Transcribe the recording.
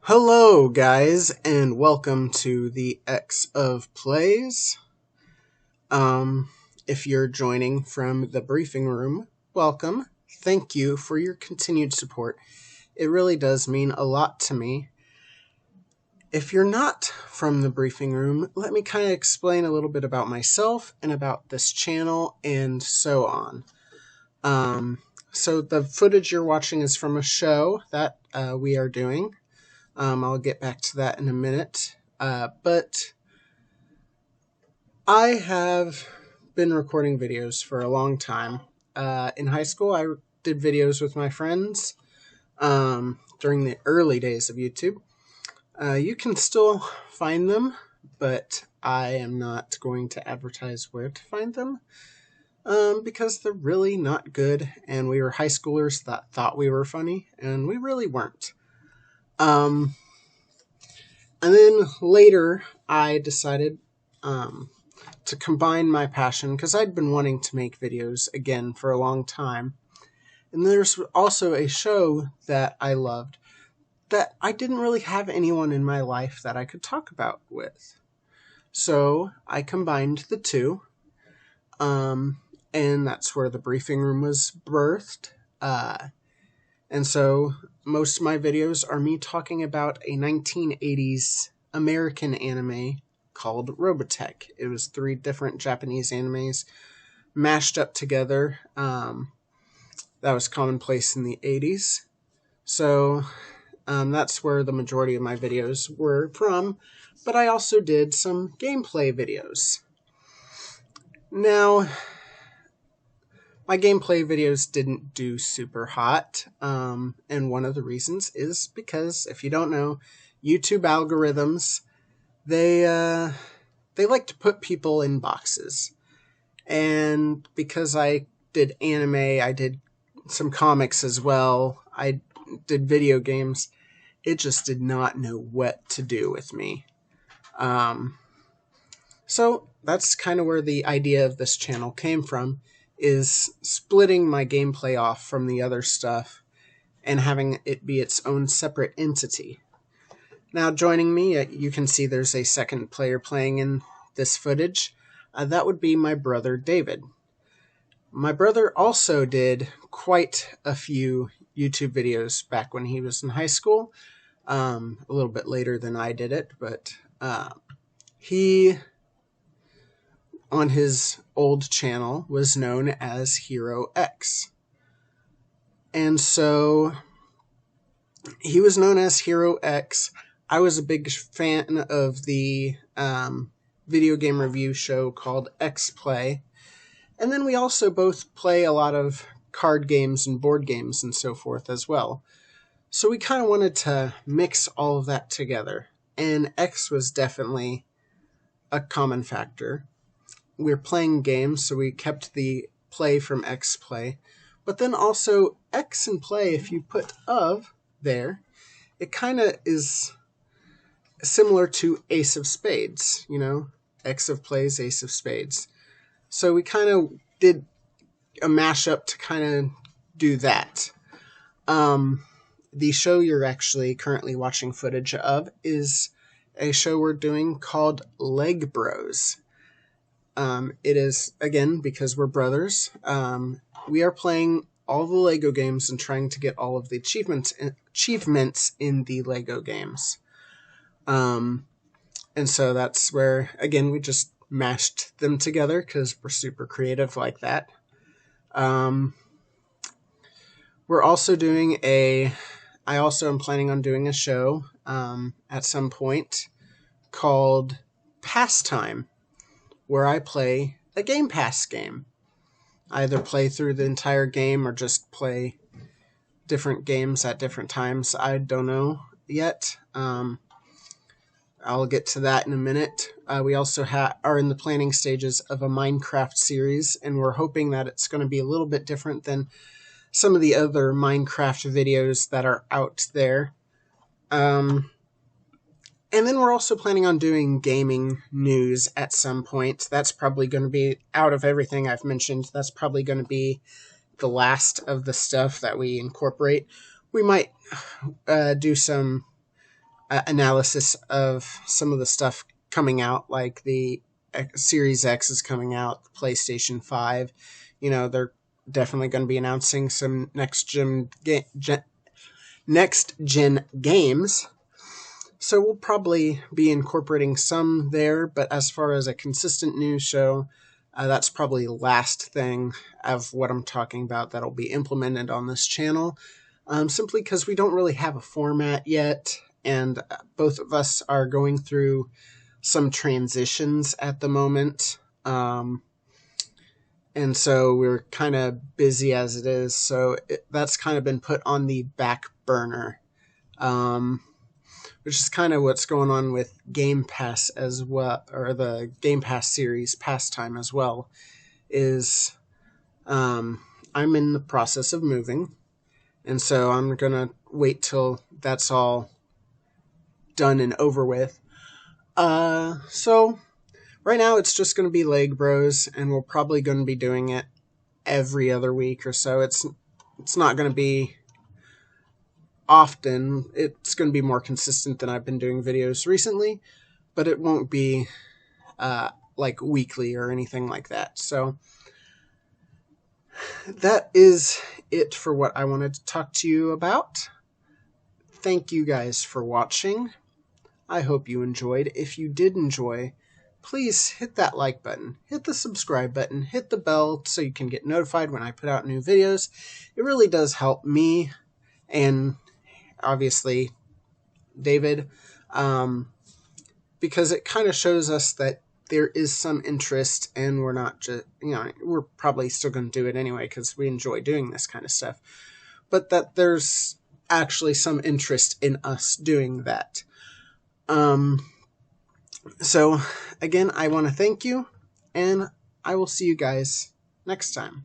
Hello guys, and welcome to the X of Plays. If you're joining from the briefing room, welcome. Thank you for your continued support. It really does mean a lot to me. If you're not from the briefing room, let me kind of explain a little bit about myself and about this channel and so on. So the footage you're watching is from a show that we are doing. I'll get back to that in a minute. But I have been recording videos for a long time. In high school, I did videos with my friends during the early days of YouTube. You can still find them, but I am not going to advertise where to find them because they're really not good, and we were high schoolers that thought we were funny, and we really weren't. And then later, I decided to combine my passion, because I'd been wanting to make videos again for a long time. And there's also a show that I loved that I didn't really have anyone in my life that I could talk about with. So I combined the two, and that's where the briefing room was birthed. And so most of my videos are me talking about a 1980s American anime called Robotech. It was 3 different Japanese animes mashed up together. That was commonplace in the 80s. So that's where the majority of my videos were from. But I also did some gameplay videos. Now, my gameplay videos didn't do super hot, and one of the reasons is because, if you don't know, YouTube algorithms, they like to put people in boxes. And because I did anime, I did some comics as well, I did video games, it just did not know what to do with me. So that's kind of where the idea of this channel came from, is splitting my gameplay off from the other stuff and having it be its own separate entity. Now joining me, you can see there's a second player playing in this footage. That would be my brother David. My brother also did quite a few YouTube videos back when he was in high school, a little bit later than I did it, but he, on his old channel, was known as Hero X. And so he was known as Hero X. I was a big fan of the video game review show called X Play. And then we also both play a lot of card games and board games and so forth as well. So we kind of wanted to mix all of that together. And X was definitely a common factor. We were playing games, so we kept the play from X Play. But then also X and play, if you put of there, it kind of is similar to Ace of Spades, you know? X of plays, Ace of Spades. So we kind of did a mashup to kind of do that. The show you're actually currently watching footage of is a show we're doing called LEGbrOS. It is, again, because we're brothers, we are playing all the Lego games and trying to get all of the achievements in the Lego games. And so that's where, again, we just mashed them together because we're super creative like that. We're also doing I also am planning on doing a show at some point called Pastime, where I play a Game Pass game. I either play through the entire game or just play different games at different times. I don't know yet. I'll get to that in a minute. We also are in the planning stages of a Minecraft series, and we're hoping that it's going to be a little bit different than some of the other Minecraft videos that are out there. And then we're also planning on doing gaming news at some point. That's probably going to be, out of everything I've mentioned, that's probably going to be the last of the stuff that we incorporate. We might do some analysis of some of the stuff coming out, like the Series X is coming out, the PlayStation 5. You know, they're definitely going to be announcing some next gen games. So we'll probably be incorporating some there, but as far as a consistent news show, that's probably the last thing of what I'm talking about that'll be implemented on this channel, simply because we don't really have a format yet, and both of us are going through some transitions at the moment. And so we're kind of busy as it is, so that's kind of been put on the back burner. Which is kind of what's going on with Game Pass as well, or the Game Pass series Pastime as well, is I'm in the process of moving, and so I'm going to wait till that's all done and over with. So right now it's just going to be LEGbrOS, and we're probably going to be doing it every other week or so. It's not going to be often. It's going to be more consistent than I've been doing videos recently, but it won't be like weekly or anything like that. So that is it for what I wanted to talk to you about. Thank you guys for watching. I hope you enjoyed. If you did enjoy, please hit that like button, hit the subscribe button, hit the bell so you can get notified when I put out new videos. It really does help me and obviously David, because it kind of shows us that there is some interest, and we're not just, we're probably still going to do it anyway because we enjoy doing this kind of stuff, but that there's actually some interest in us doing that. So again, I want to thank you, and I will see you guys next time.